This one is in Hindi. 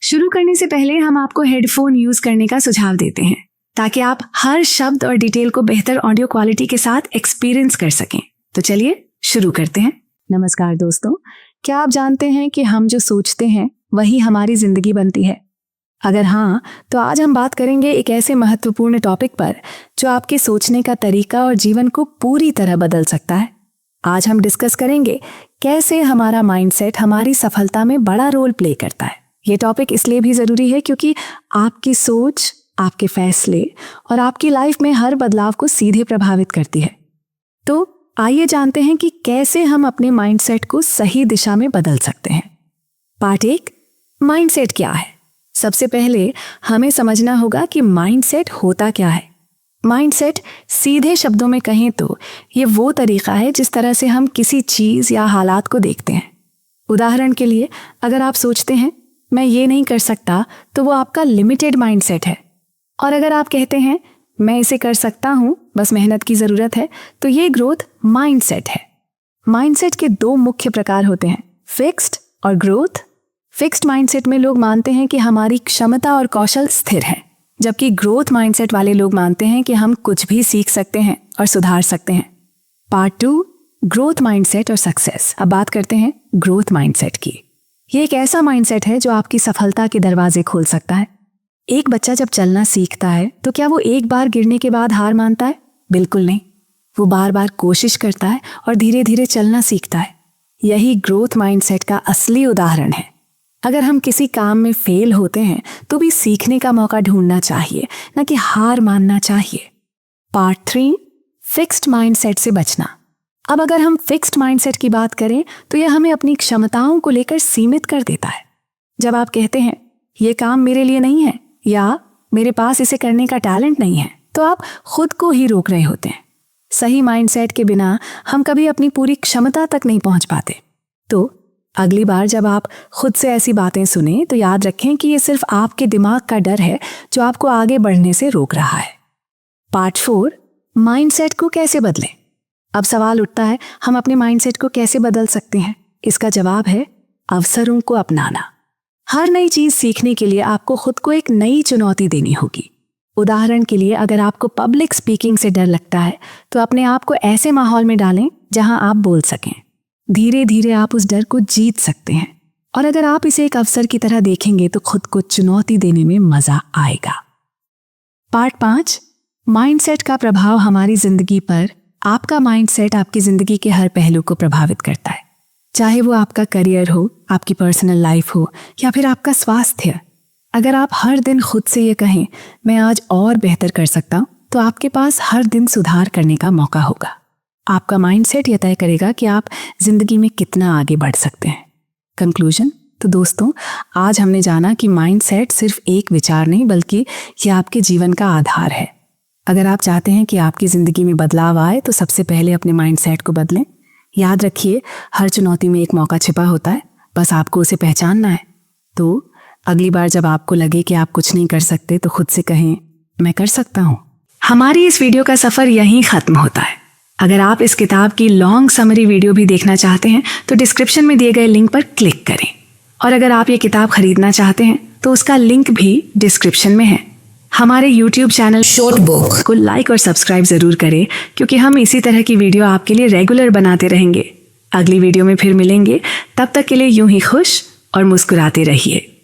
शुरू करने से पहले हम आपको हेडफोन यूज करने का सुझाव देते हैं ताकि आप हर शब्द और डिटेल को बेहतर ऑडियो क्वालिटी के साथ एक्सपीरियंस कर सकें। तो चलिए शुरू करते हैं। नमस्कार दोस्तों, क्या आप जानते हैं कि हम जो सोचते हैं वही हमारी जिंदगी बनती है? अगर हाँ, तो आज हम बात करेंगे एक ऐसे महत्वपूर्ण टॉपिक पर जो आपके सोचने का तरीका और जीवन को पूरी तरह बदल सकता है। आज हम डिस्कस करेंगे कैसे हमारा माइंडसेट हमारी सफलता में बड़ा रोल प्ले करता है। ये टॉपिक इसलिए भी ज़रूरी है क्योंकि आपकी सोच, आपके फैसले और आपकी लाइफ में हर बदलाव को सीधे प्रभावित करती है। तो आइए जानते हैं कि कैसे हम अपने माइंडसेट को सही दिशा में बदल सकते हैं। पार्ट 1, माइंडसेट क्या है? सबसे पहले हमें समझना होगा कि माइंडसेट होता क्या है। माइंडसेट सीधे शब्दों में कहें तो ये वो तरीका है जिस तरह से हम किसी चीज़ या हालात को देखते हैं। उदाहरण के लिए, अगर आप सोचते हैं मैं ये नहीं कर सकता, तो वो आपका लिमिटेड माइंडसेट है। और अगर आप कहते हैं मैं इसे कर सकता हूँ, बस मेहनत की ज़रूरत है, तो ये ग्रोथ माइंडसेट है। माइंडसेट के 2 मुख्य प्रकार होते हैं, फिक्स्ड और ग्रोथ। फिक्स्ड माइंडसेट में लोग मानते हैं कि हमारी क्षमता और कौशल स्थिर है, जबकि ग्रोथ माइंडसेट वाले लोग मानते हैं कि हम कुछ भी सीख सकते हैं और सुधार सकते हैं। पार्ट 2, ग्रोथ माइंडसेट और सक्सेस। अब बात करते हैं ग्रोथ माइंडसेट की। ये एक ऐसा माइंडसेट है जो आपकी सफलता के दरवाजे खोल सकता है। एक बच्चा जब चलना सीखता है तो क्या वो एक बार गिरने के बाद हार मानता है? बिल्कुल नहीं। वो बार बार कोशिश करता है और धीरे धीरे चलना सीखता है। यही ग्रोथ माइंडसेट का असली उदाहरण है। अगर हम किसी काम में फेल होते हैं तो भी सीखने का मौका ढूंढना चाहिए, न कि हार मानना चाहिए। पार्ट 3, फिक्स्ड माइंडसेट से बचना। अब अगर हम फिक्स्ड माइंडसेट की बात करें तो यह हमें अपनी क्षमताओं को लेकर सीमित कर देता है। जब आप कहते हैं ये काम मेरे लिए नहीं है या मेरे पास इसे करने का टैलेंट नहीं है, तो आप खुद को ही रोक रहे होते हैं। सही माइंडसेट के बिना हम कभी अपनी पूरी क्षमता तक नहीं पहुंच पाते। तो अगली बार जब आप खुद से ऐसी बातें सुने तो याद रखें कि ये सिर्फ आपके दिमाग का डर है जो आपको आगे बढ़ने से रोक रहा है। पार्ट 4, माइंडसेट को कैसे बदलें। अब सवाल उठता है, हम अपने माइंडसेट को कैसे बदल सकते हैं? इसका जवाब है अवसरों को अपनाना। हर नई चीज सीखने के लिए आपको खुद को एक नई चुनौती देनी होगी। उदाहरण के लिए, अगर आपको पब्लिक स्पीकिंग से डर लगता है तो अपने आप को ऐसे माहौल में डालें जहां आप बोल सकें। धीरे धीरे आप उस डर को जीत सकते हैं। और अगर आप इसे एक अवसर की तरह देखेंगे तो खुद को चुनौती देने में मजा आएगा। पार्ट 5, माइंडसेट का प्रभाव हमारी जिंदगी पर। आपका माइंडसेट आपकी जिंदगी के हर पहलू को प्रभावित करता है, चाहे वो आपका करियर हो, आपकी पर्सनल लाइफ हो या फिर आपका स्वास्थ्य। अगर आप हर दिन खुद से ये कहें मैं आज और बेहतर कर सकता हूं, तो आपके पास हर दिन सुधार करने का मौका होगा। आपका माइंडसेट यह तय करेगा कि आप जिंदगी में कितना आगे बढ़ सकते हैं। कंक्लूजन, तो दोस्तों, आज हमने जाना कि माइंडसेट सिर्फ एक विचार नहीं बल्कि यह आपके जीवन का आधार है। अगर आप चाहते हैं कि आपकी ज़िंदगी में बदलाव आए तो सबसे पहले अपने माइंडसेट को बदलें। याद रखिए, हर चुनौती में एक मौका छिपा होता है, बस आपको उसे पहचानना है। तो अगली बार जब आपको लगे कि आप कुछ नहीं कर सकते तो खुद से कहें मैं कर सकता हूँ। हमारी इस वीडियो का सफ़र यहीं ख़त्म होता है। अगर आप इस किताब की लॉन्ग समरी वीडियो भी देखना चाहते हैं तो डिस्क्रिप्शन में दिए गए लिंक पर क्लिक करें। और अगर आप ये किताब खरीदना चाहते हैं तो उसका लिंक भी डिस्क्रिप्शन में है। हमारे YouTube चैनल शॉर्ट बुक को लाइक और सब्सक्राइब जरूर करें, क्योंकि हम इसी तरह की वीडियो आपके लिए रेगुलर बनाते रहेंगे। अगली वीडियो में फिर मिलेंगे, तब तक के लिए यूं ही खुश और मुस्कुराते रहिए।